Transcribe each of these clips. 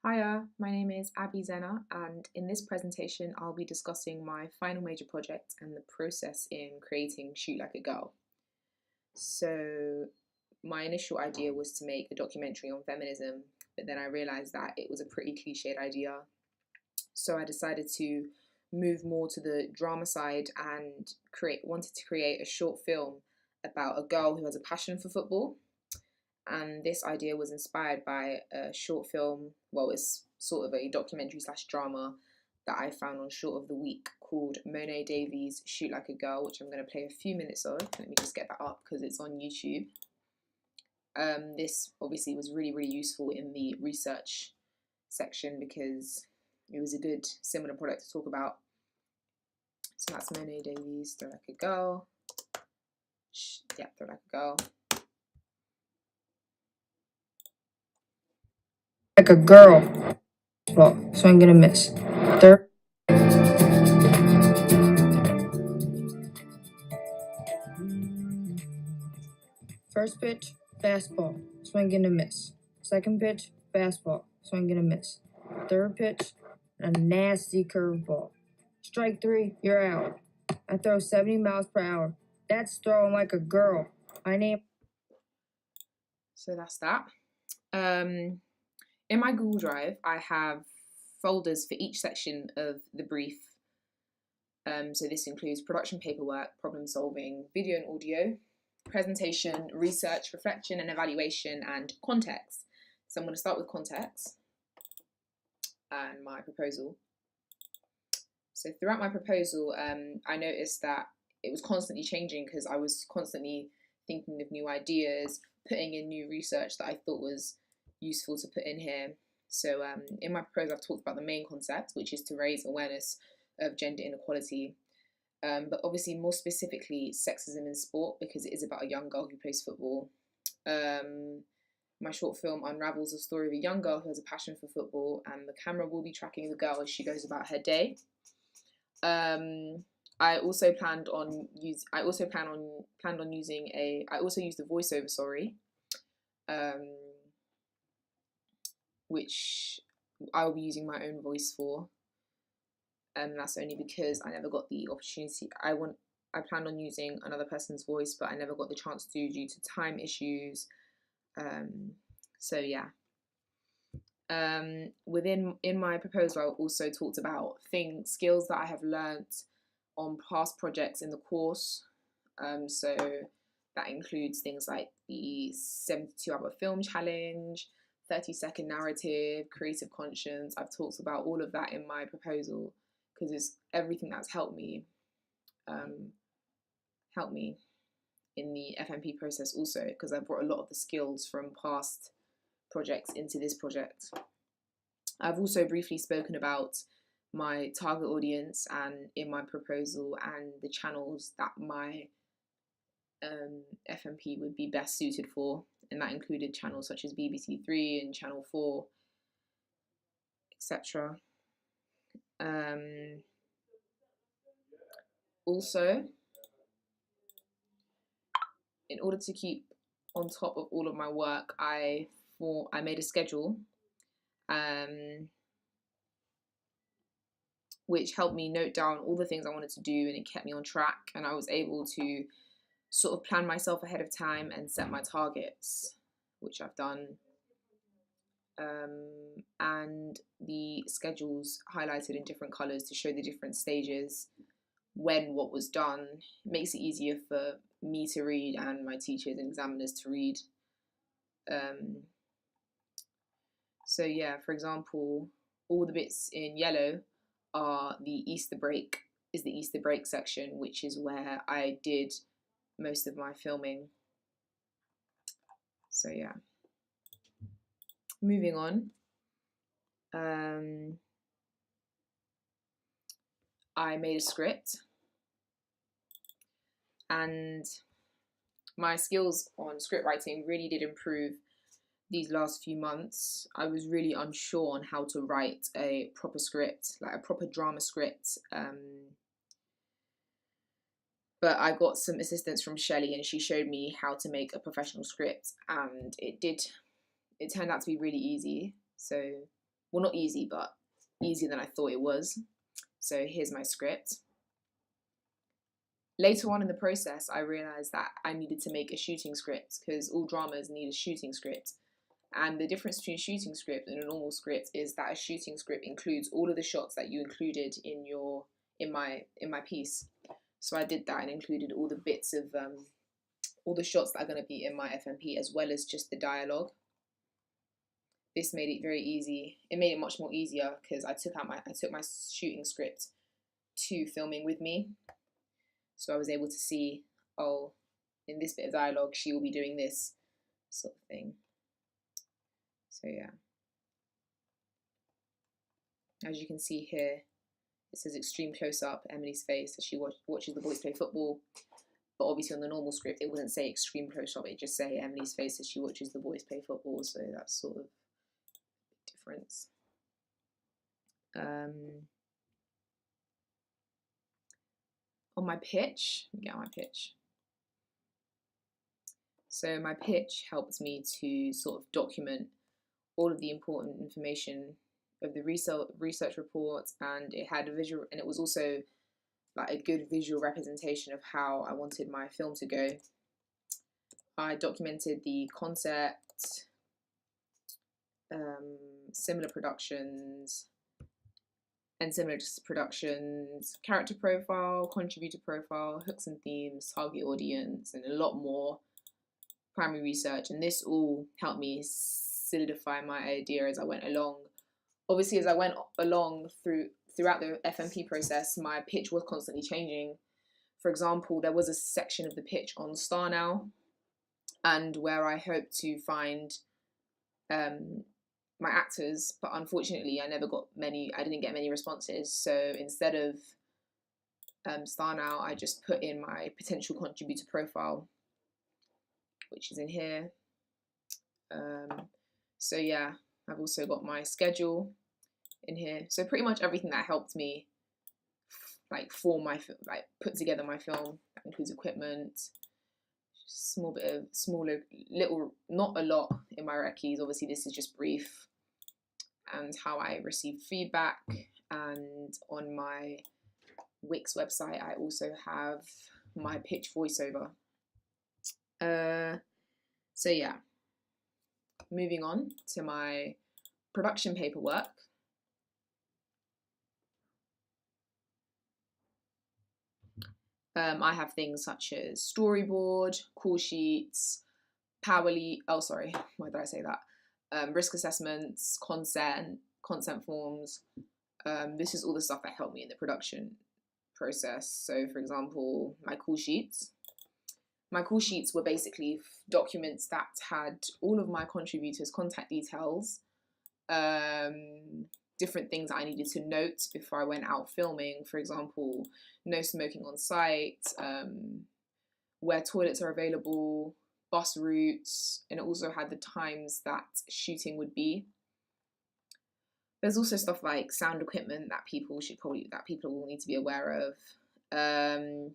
Hiya, my name is Abby Zena, and in this presentation, I'll be discussing my final major project and the process in creating Shoot Like a Girl. So, my initial idea was to make a documentary on feminism, but then I realized that it was a pretty cliched idea. So, I decided to move more to the drama side and wanted to create a short film about a girl who has a passion for football, and this idea was inspired by a short film. Well, it's sort of a documentary slash drama that I found on Short of the Week called Monet Davies Shoot Like a Girl, which I'm going to play a few minutes of. Let me just get that up because it's on YouTube. This obviously was really useful in the research section because it was a good similar product to talk about. So that's Monet Davies, Throw Like a Girl. Yeah, Throw Like a Girl. Like a girl. Well, so I'm gonna miss. Third. First pitch, fastball, swing and a miss. Second pitch, fastball, swing and a miss. Third pitch, a nasty curveball. Strike three, you're out. I throw 70 miles per hour. That's throwing like a girl. My name. So that's that. In my Google Drive, I have folders for each section of the brief. So this includes production paperwork, problem solving, video and audio, presentation, research, reflection and evaluation, and context. So I'm going to start with context and my proposal. So throughout my proposal, I noticed that it was constantly changing because I was constantly thinking of new ideas, putting in new research that I thought was useful to put in here. So in my proposal, I've talked about the main concept, which is to raise awareness of gender inequality, but obviously more specifically sexism in sport, because it is about a young girl who plays football. My short film unravels the story of a young girl who has a passion for football, and the camera will be tracking the girl as she goes about her day. I also planned on using I also used the voiceover, which I will be using my own voice for. And that's only because I never got the opportunity. I planned on using another person's voice, but I never got the chance to due to time issues. So yeah. In my proposal, I also talked about skills that I have learned on past projects in the course. So that includes things like the 72-hour film challenge, 30-second narrative, creative conscience. I've talked about all of that in my proposal because it's everything that's helped me in the FMP process also, because I brought a lot of the skills from past projects into this project. I've also briefly spoken about my target audience and in my proposal and the channels that my FMP would be best suited for, and that included channels such as BBC Three and Channel 4, etc. Also, in order to keep on top of all of my work, I made a schedule, which helped me note down all the things I wanted to do, and it kept me on track, and I was able to sort of plan myself ahead of time and set my targets, which I've done. And the schedules highlighted in different colours to show the different stages when what was done. It makes it easier for me to read and my teachers and examiners to read. So yeah, for example, all the bits in yellow are the Easter break section, which is where I did most of my filming. So yeah, moving on. I made a script, and my skills on script writing really did improve these last few months. I was really unsure on how to write a proper script, like a proper drama script. But I got some assistance from Shelley, and she showed me how to make a professional script, and it turned out to be really easy. So well, not easy, but easier than I thought it was. So here's my script. Later on in the process, I realized that I needed to make a shooting script because all dramas need a shooting script. And the difference between a shooting script and a normal script is that a shooting script includes all of the shots that you included in my piece. So I did that and included all the bits of all the shots that are going to be in my FMP, as well as just the dialogue. This made it very easy. It made it much more easier because I took my shooting script to filming with me. So I was able to see, oh, in this bit of dialogue, she will be doing this sort of thing. So yeah. As you can see here, it says extreme close-up, Emily's face as she watches the boys play football. But obviously on the normal script, it wouldn't say extreme close-up, it'd just say Emily's face as she watches the boys play football. So that's sort of the difference. On my pitch, let me get on my pitch. So my pitch helped me to sort of document all of the important information of the research report, and it had a visual, and it was also like a good visual representation of how I wanted my film to go. I documented the concept, similar productions, character profile, contributor profile, hooks and themes, target audience, and a lot more primary research. And this all helped me solidify my idea as I went along. Obviously, as I went along throughout the FMP process, my pitch was constantly changing. For example, there was a section of the pitch on Star Now, and where I hoped to find my actors, but unfortunately I didn't get many responses. So instead of Star Now, I just put in my potential contributor profile, which is in here. So yeah, I've also got my schedule in here. So pretty much everything that helped me put together my film. That includes equipment, little, not a lot in my recce's. Obviously this is just brief, and how I received feedback. And on my Wix website, I also have my pitch voiceover. So yeah, moving on to my production paperwork. I have things such as storyboard, call sheets, risk assessments, consent forms. This is all the stuff that helped me in the production process. So for example, my call sheets. My call sheets were basically documents that had all of my contributors' contact details, different things I needed to note before I went out filming. For example, no smoking on site, where toilets are available, bus routes, and it also had the times that shooting would be. There's also stuff like sound equipment that people will need to be aware of. I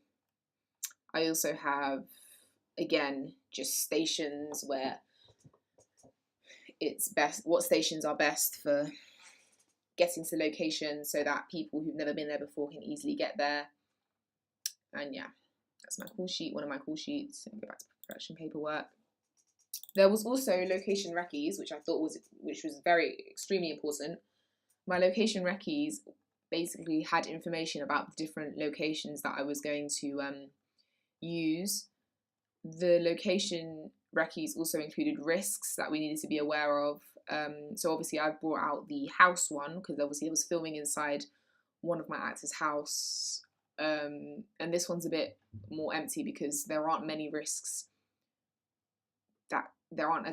also have, again, just stations where it's best, what stations are best for getting to locations so that people who've never been there before can easily get there. And yeah, that's my call sheet, one of my call sheets. Let me go back to production paperwork. There was also location recce's, which was extremely important. My location recce's basically had information about the different locations that I was going to use. The location recce's also included risks that we needed to be aware of. So obviously I brought out the house one because obviously I was filming inside one of my actors' house. And this one's a bit more empty because there aren't as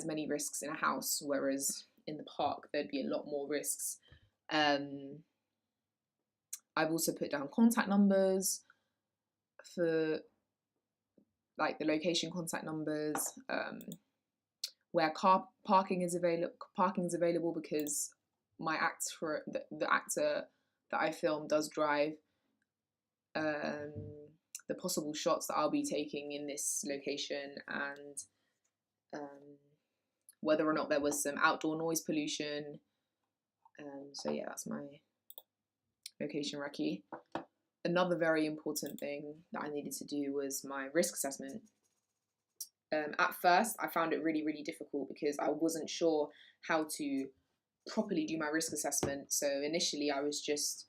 many risks in a house, whereas in the park there'd be a lot more risks. I've also put down contact numbers for like the location contact numbers, where parking is available because my the actor that I film does drive. The possible shots that I'll be taking in this location, and whether or not there was some outdoor noise pollution, So yeah, that's my location recce. Another very important thing that I needed to do was my risk assessment. At first, I found it really, really difficult because I wasn't sure how to properly do my risk assessment. So initially, I was just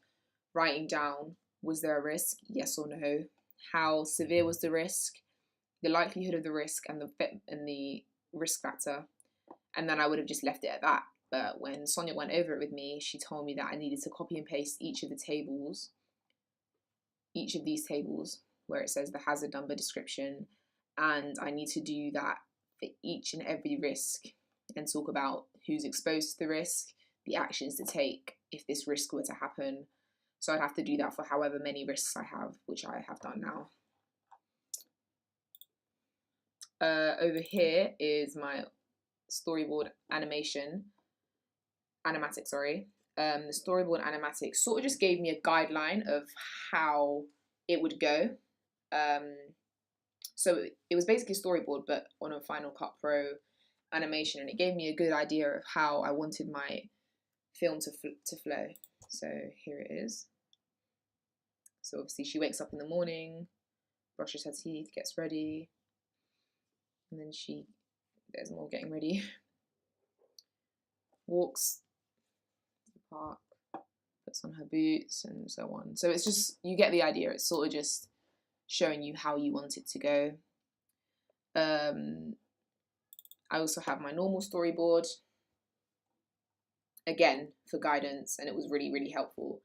writing down, was there a risk? Yes or no? How severe was the risk? The likelihood of the risk and the risk factor. And then I would have just left it at that. But when Sonia went over it with me, she told me that I needed to copy and paste each of these tables where it says the hazard number description, and I need to do that for each and every risk and talk about who's exposed to the risk, the actions to take if this risk were to happen. So I'd have to do that for however many risks I have, which I have done now. Over here is my storyboard animatic. The storyboard animatic sort of just gave me a guideline of how it would go. So it was basically a storyboard, but on a Final Cut Pro animation, and it gave me a good idea of how I wanted my film to flow. So here it is. So obviously she wakes up in the morning, brushes her teeth, gets ready, and then there's more getting ready, walks to the park, puts on her boots, and so on. So it's just, you get the idea. It's sort of just showing you how you want it to go. I also have my normal storyboard, again, for guidance, and it was really, really helpful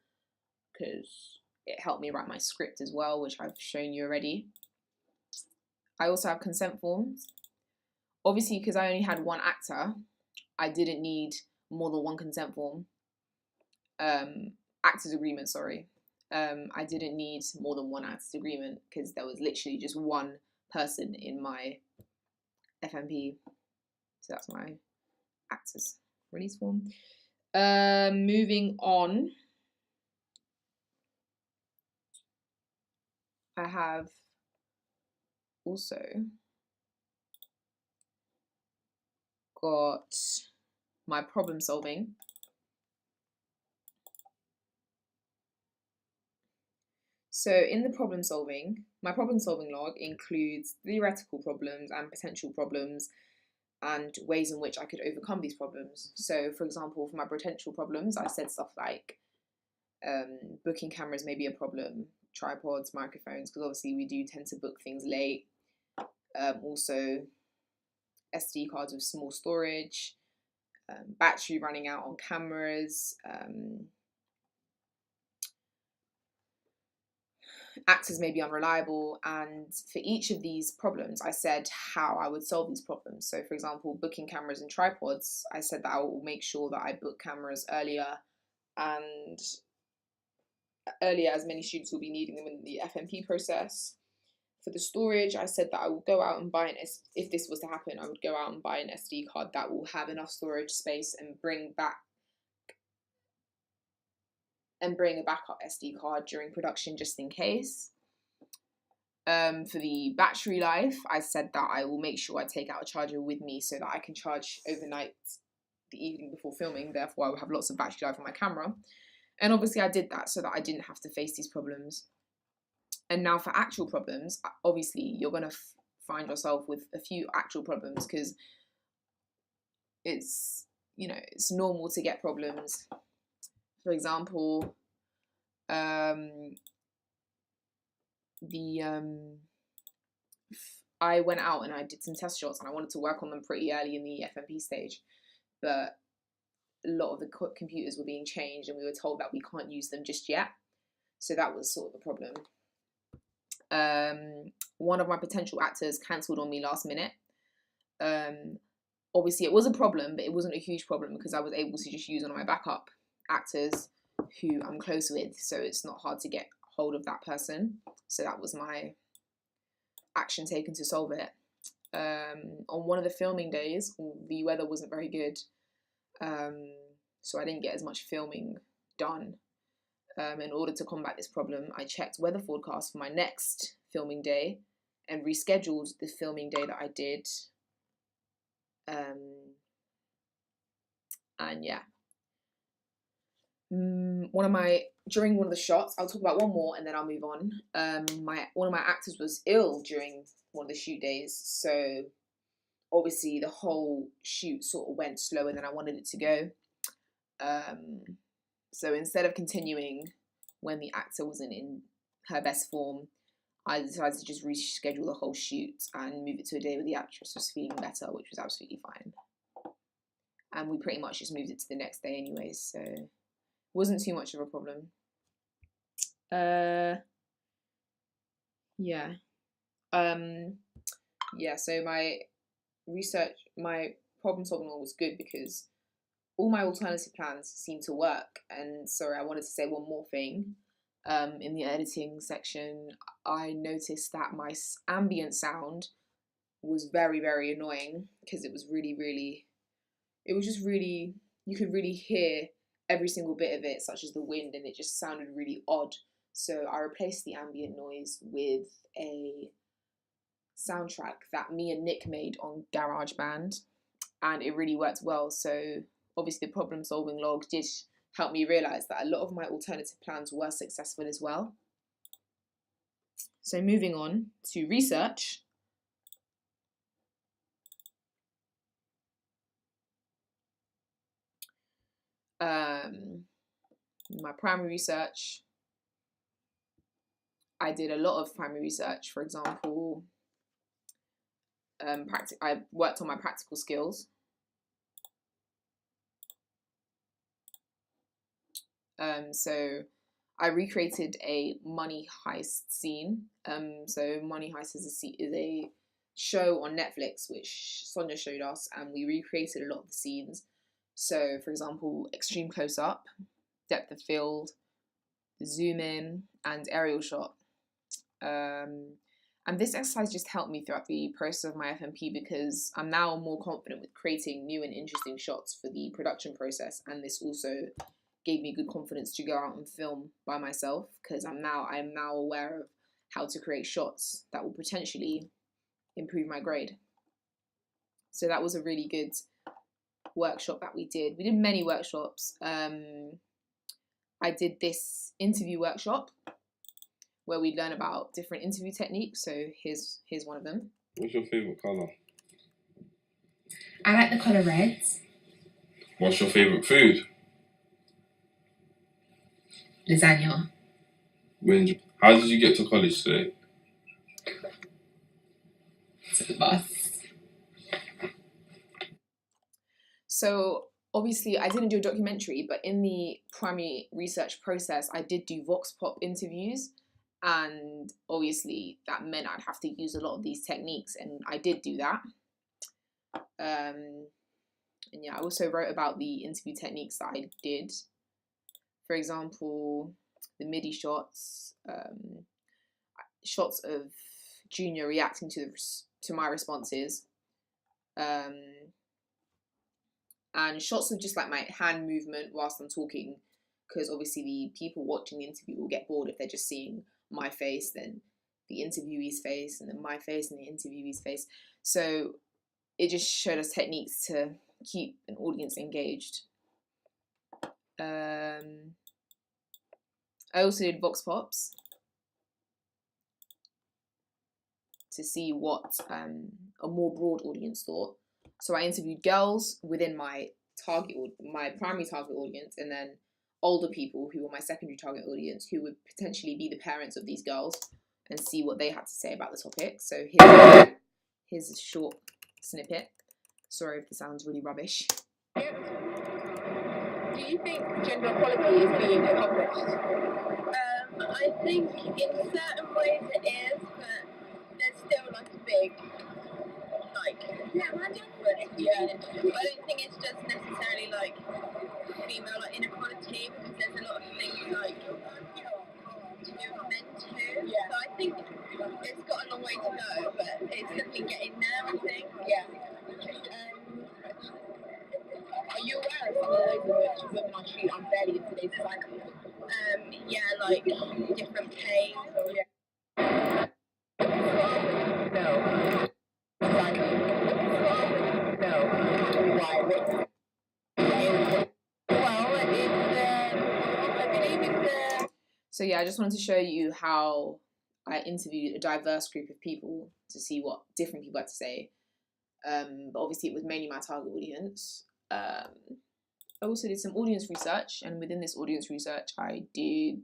because it helped me write my script as well, which I've shown you already. I also have consent forms. Obviously, because I only had one actor, I didn't need more than one consent form. Actors agreement, sorry. I didn't need more than one actors agreement because there was literally just one person in my FMP. So that's my actors release form. Moving on, I have also got my problem solving. So in the problem solving, my problem solving log includes theoretical problems and potential problems and ways in which I could overcome these problems. So for example, for my potential problems, I said stuff like booking cameras may be a problem, tripods, microphones, because obviously we do tend to book things late. Also SD cards with small storage, battery running out on cameras, actors may be unreliable, and for each of these problems I said how I would solve these problems. So for example, booking cameras and tripods, I said that I will make sure that I book cameras earlier, and as many students will be needing them in the FMP process. For the storage, I said that I will go out and buy if this was to happen, I would go out and buy an SD card that will have enough storage space and bring a backup SD card during production just in case. For the battery life, I said that I will make sure I take out a charger with me so that I can charge overnight the evening before filming, therefore I will have lots of battery life on my camera. And obviously I did that so that I didn't have to face these problems. And now for actual problems, obviously you're going to find yourself with a few actual problems because it's normal to get problems. For example, I went out and I did some test shots and I wanted to work on them pretty early in the FMP stage, but a lot of the computers were being changed and we were told that we can't use them just yet. So that was sort of a problem. One of my potential actors cancelled on me last minute. Obviously it was a problem, but it wasn't a huge problem because I was able to just use one of my backup actors who I'm close with, so it's not hard to get hold of that person. So that was my action taken to solve it. On one of the filming days, the weather wasn't very good, so I didn't get as much filming done. In order to combat this problem, I checked weather forecast for my next filming day and rescheduled the filming day that I did. And yeah, during one of the shots, I'll talk about one more and then I'll move on. One of my actors was ill during one of the shoot days, so obviously the whole shoot sort of went slower than I wanted it to go. So instead of continuing when the actor wasn't in her best form, I decided to just reschedule the whole shoot and move it to a day where the actress was feeling better, which was absolutely fine. And we pretty much just moved it to the next day anyways, so it wasn't too much of a problem. So my problem solving was good because all my alternative plans seemed to work. And sorry, I wanted to say one more thing. In the editing section, I noticed that my ambient sound was very, very annoying because it was really, you could really hear every single bit of it, such as the wind, and it just sounded really odd. So I replaced the ambient noise with a soundtrack that me and Nick made on GarageBand, and it really worked well. So obviously the problem solving log did help me realize that a lot of my alternative plans were successful as well. So moving on to research. My primary research, I did a lot of primary research. For example, I worked on my practical skills. So I recreated a Money Heist scene. So Money Heist is a show on Netflix which Sonia showed us, and we recreated a lot of the scenes. So, for example, extreme close-up, depth of field, zoom in, and aerial shot. And this exercise just helped me throughout the process of my FMP because I'm now more confident with creating new and interesting shots for the production process, and this also gave me good confidence to go out and film by myself because I'm now aware of how to create shots that will potentially improve my grade. So that was a really good workshop that we did. We did many workshops. I did this interview workshop where we learn about different interview techniques. So here's one of them. What's your favourite colour? I like the colour red. What's your favourite food? Lasagna. How did you get to college today? To the bus. So obviously I didn't do a documentary, but in the primary research process, I did do Vox Pop interviews. And obviously that meant I'd have to use a lot of these techniques, and I did do that. And yeah, I also wrote about the interview techniques that I did. For example, the MIDI shots, shots of Junior reacting to my responses, and shots of just like my hand movement whilst I'm talking, because obviously the people watching the interview will get bored if they're just seeing my face, then the interviewee's face, and then my face and the interviewee's face. So it just showed us techniques to keep an audience engaged. I also did Vox Pops to see what a more broad audience thought. So I interviewed girls within my primary target audience, and then older people who were my secondary target audience, who would potentially be the parents of these girls, and see what they had to say about the topic. So here's a short snippet. Sorry if the sound's really rubbish. Do you think gender equality is being accomplished? I think in certain ways it is, but there's still like a big, difference. Yeah, I don't think it's just necessarily like female inequality, because there's a lot of things like to do with men too. Yeah. So I think it's got a long way to go, but it's definitely getting there, I think. Yeah. Are you aware of some of the ways in which women are treated unfairly in today's society? Like different pay or No. Exactly. No. Why? Well, So yeah, I just wanted to show you how I interviewed a diverse group of people to see what different people had to say. But obviously it was mainly my target audience. I also did some audience research, and within this audience research I did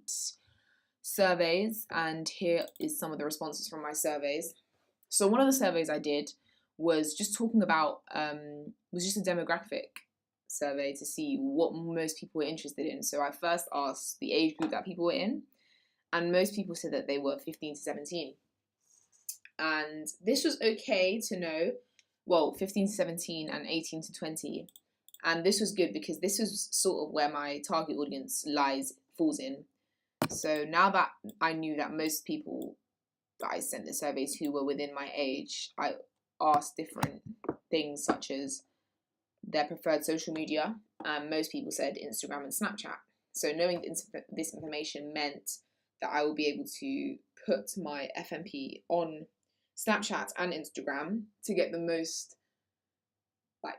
surveys, and here is some of the responses from my surveys. So one of the surveys I did was just talking about, was just a demographic survey to see what most people were interested in. So I first asked the age group that people were in, and most people said that they were 15 to 17. And this was okay to know, well, 15 to 17 and 18 to 20. And this was good because this was sort of where my target audience falls in. So now that I knew that most people that I sent the surveys who were within my age, I asked different things such as their preferred social media, and most people said Instagram and Snapchat. So knowing this information meant that I will be able to put my FMP on Snapchat and Instagram to get the most,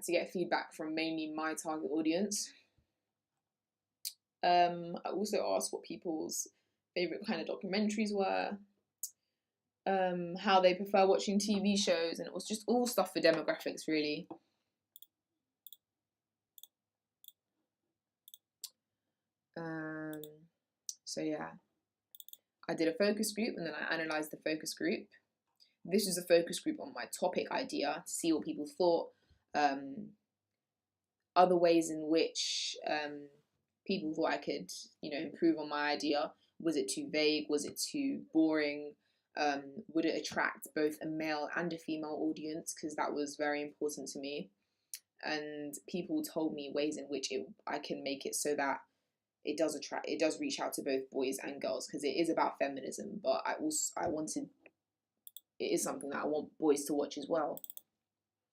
to get feedback from mainly my target audience. I also asked what people's favorite kind of documentaries were, how they prefer watching TV shows, and it was just all stuff for demographics, really. So yeah, I did a focus group, and then I analysed the focus group. This was a focus group on my topic idea to see what people thought, other ways in which people thought I could, improve on my idea. Was it too vague? Was it too boring? Would it attract both a male and a female audience? Because that was very important to me. And people told me ways in which I can make it so that it does reach out to both boys and girls, because it is about feminism, but it is something that I want boys to watch as well.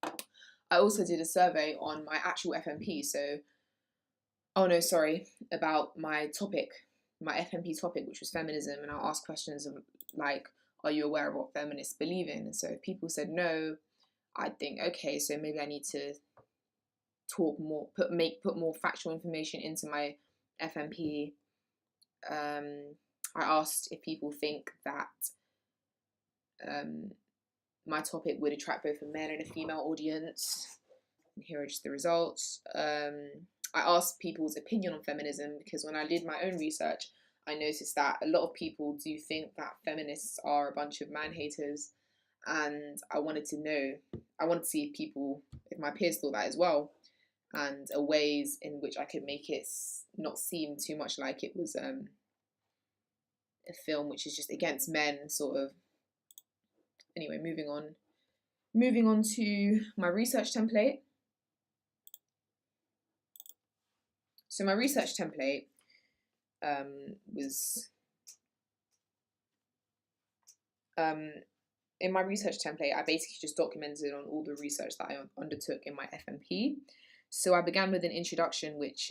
I also did a survey on my actual FMP, about my topic, my FMP topic, which was feminism, and I'll ask questions of like, are you aware of what feminists believe in? And so if people said no, I'd think, okay, so maybe I need to talk more, put more factual information into my FMP. I asked if people think that my topic would attract both a male and a female audience. And here are just the results. I asked people's opinion on feminism, because when I did my own research, I noticed that a lot of people do think that feminists are a bunch of man-haters, and I wanted to see if my peers thought that as well, and ways in which I could make it not seem too much like it was a film which is just against men, sort of. Anyway, moving on to my research template. So my research template was in my research template, I basically just documented on all the research that I undertook in my FMP. So I began with an introduction, which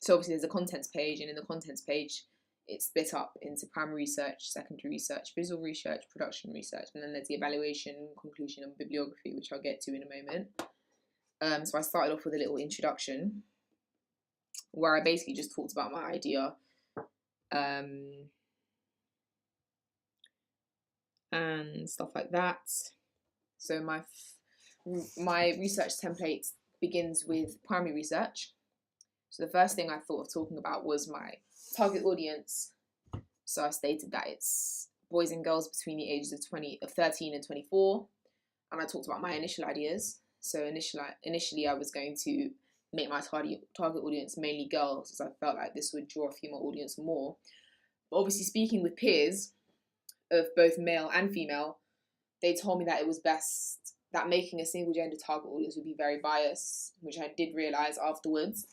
so obviously there's a contents page, and in the contents page it's split up into primary research, secondary research, visual research, production research, and then there's the evaluation, conclusion, and bibliography, which I'll get to in a moment. So I started off with a little introduction where I basically just talked about my idea, and stuff like that. So my research template begins with primary research. So the first thing I thought of talking about was my target audience. So I stated that it's boys and girls between the ages of 13 and 24, and I talked about my initial ideas. So initially I was going to make my target audience mainly girls, as I felt like this would draw a female audience more. But obviously, speaking with peers of both male and female, they told me that it was best that making a single gender target audience would be very biased, which I did realise afterwards.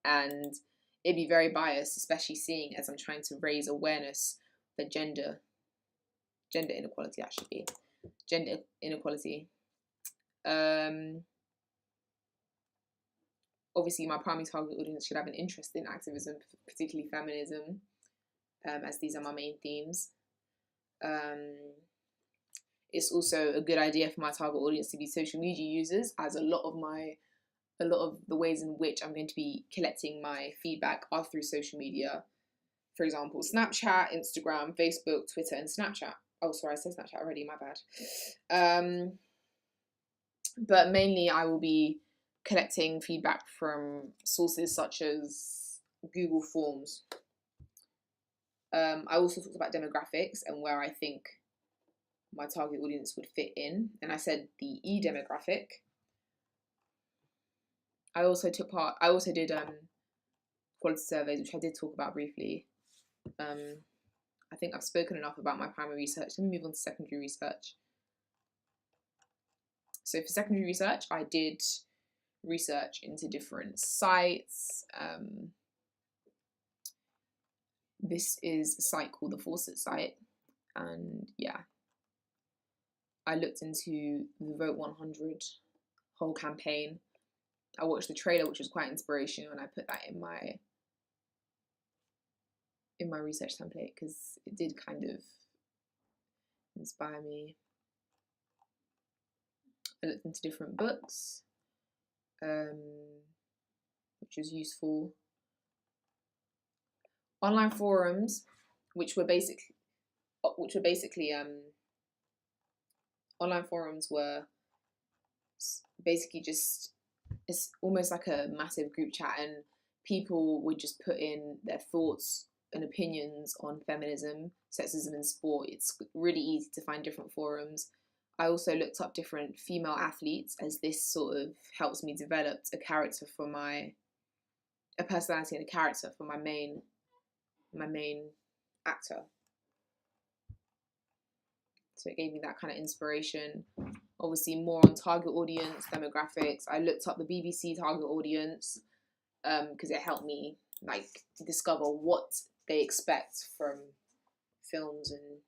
And it'd be very biased, especially seeing as I'm trying to raise awareness for gender inequality, actually. Gender inequality. Obviously, my primary target audience should have an interest in activism, particularly feminism, as these are my main themes. It's also a good idea for my target audience to be social media users, as a lot of the ways in which I'm going to be collecting my feedback are through social media. for example, Snapchat, Instagram, Facebook, Twitter, and Snapchat. Oh, sorry, I said Snapchat already, my bad. But mainly I will be collecting feedback from sources such as Google Forms. I also talked about demographics and where I think my target audience would fit in. And I said the E demographic. I also did quality surveys, which I did talk about briefly. I think I've spoken enough about my primary research. Let me move on to secondary research. So for secondary research, I did research into different sites. This is a site called the Fawcett site. And yeah, I looked into the Vote 100 whole campaign. I watched the trailer, which was quite inspirational, and I put that in my research template because it did kind of inspire me. I looked into different books, which was useful. Online forums, which were basically online forums were basically just, it's almost like a massive group chat, and people would just put in their thoughts and opinions on feminism, sexism in sport. It's really easy to find different forums. I also looked up different female athletes, as this sort of helps me develop a personality and a character for my main actor. So it gave me that kind of inspiration. Obviously more on target audience, demographics. I looked up the BBC target audience because it helped me to discover what they expect from films and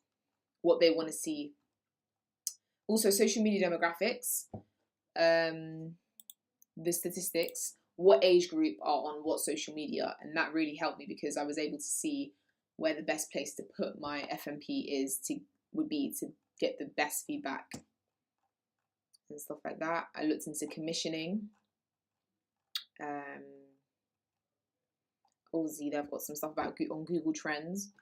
what they want to see. Also social media demographics, the statistics, what age group are on what social media, and that really helped me because I was able to see where the best place to put my FMP would be to get the best feedback and stuff like that. I looked into commissioning. Obviously they've got some stuff about on Google Trends.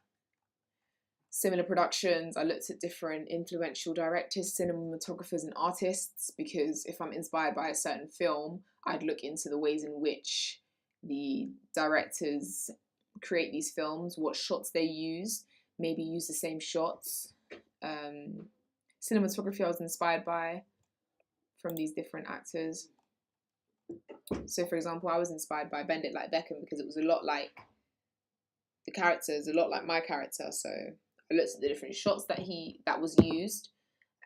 Similar productions, I looked at different influential directors, cinematographers and artists, because if I'm inspired by a certain film, I'd look into the ways in which the directors create these films, what shots they use, maybe use the same shots. Cinematography I was inspired by from these different actors. So for example, I was inspired by Bend It Like Beckham because it was a lot like the characters, a lot like my character. So I looked at the different shots that was used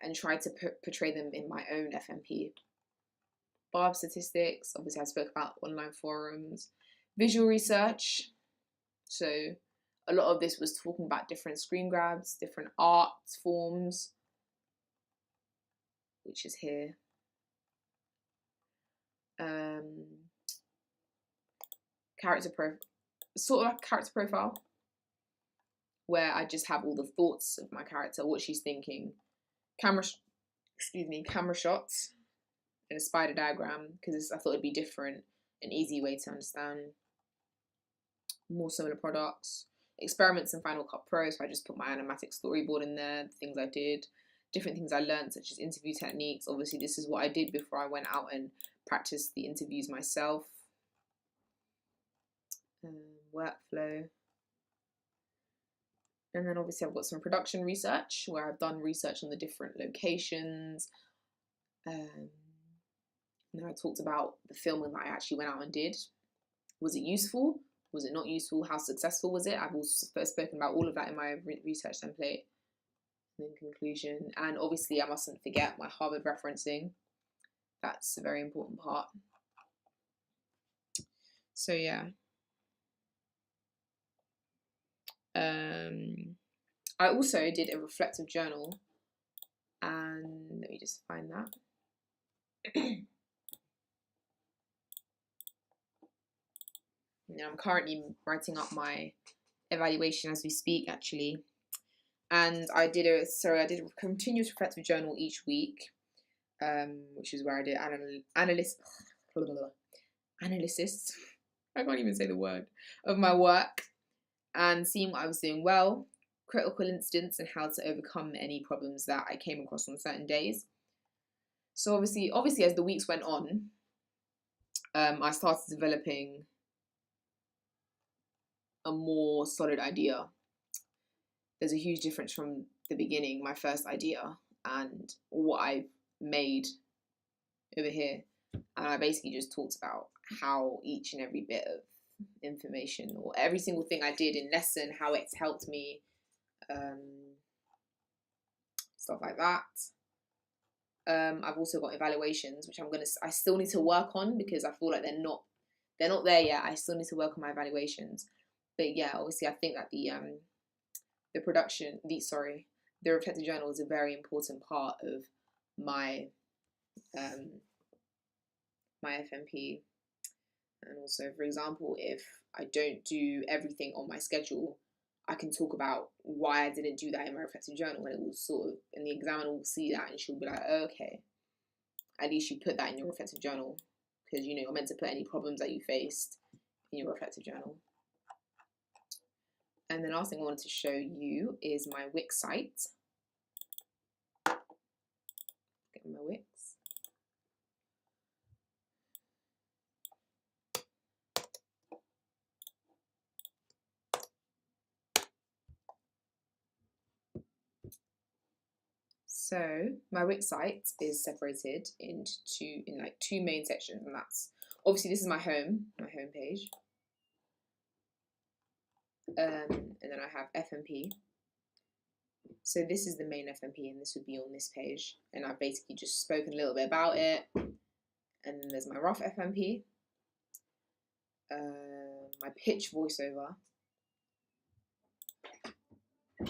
and tried to portray them in my own FMP. Barb statistics, obviously I spoke about online forums. Visual research, so a lot of this was talking about different screen grabs, different art forms, which is here. Sort of like character profile, where I just have all the thoughts of my character, what she's thinking. Camera shots and a spider diagram, because I thought it'd be different, an easy way to understand. More similar products. Experiments in Final Cut Pro, so I just put my animatic storyboard in there, the things I did, different things I learned, such as interview techniques. Obviously, this is what I did before I went out and practiced the interviews myself. Workflow. And then obviously I've got some production research, where I've done research on the different locations. And then I talked about the filming that I actually went out and did. Was it useful? Was it not useful? How successful was it? I've also spoken about all of that in my research template. And in conclusion, and obviously I mustn't forget my Harvard referencing. That's a very important part. So yeah. I also did a reflective journal, and let me just find that. Now I'm currently writing up my evaluation as we speak, actually, and I did a continuous reflective journal each week, which is where I did analysis. I can't even say the word of my work. and seeing what I was doing well, critical incidents, and how to overcome any problems that I came across on certain days. So obviously, as the weeks went on, I started developing a more solid idea. There's a huge difference from the beginning, my first idea, and what I made over here. And I basically just talked about how each and every bit of information or every single thing I did in lesson, how it's helped me, stuff like that. I've also got evaluations, which I still need to work on because I feel like they're not there yet. I still need to work on my evaluations. But yeah, obviously I think that the reflective journal is a very important part of my my FMP. And also, for example, if I don't do everything on my schedule, I can talk about why I didn't do that in my reflective journal, and it will and the examiner will see that and she'll be like, oh, okay, at least you put that in your reflective journal, because you're meant to put any problems that you faced in your reflective journal. And the last thing I wanted to show you is my Wix site. Get my Wix. So my Wix site is separated into two main sections, and that's obviously this is my home page. And then I have FMP. So this is the main FMP, and this would be on this page. And I've basically just spoken a little bit about it. And then there's my rough FMP, my pitch voiceover,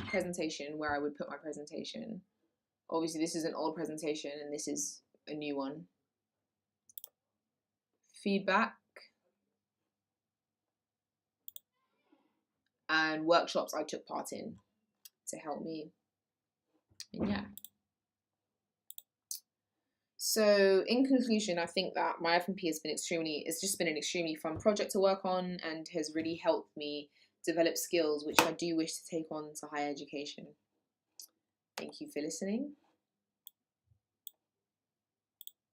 presentation, where I would put my presentation. Obviously, this is an old presentation, and this is a new one. Feedback. And workshops I took part in to help me. And yeah. So in conclusion, I think that my FMP it's just been an extremely fun project to work on, and has really helped me develop skills which I do wish to take on to higher education. Thank you for listening.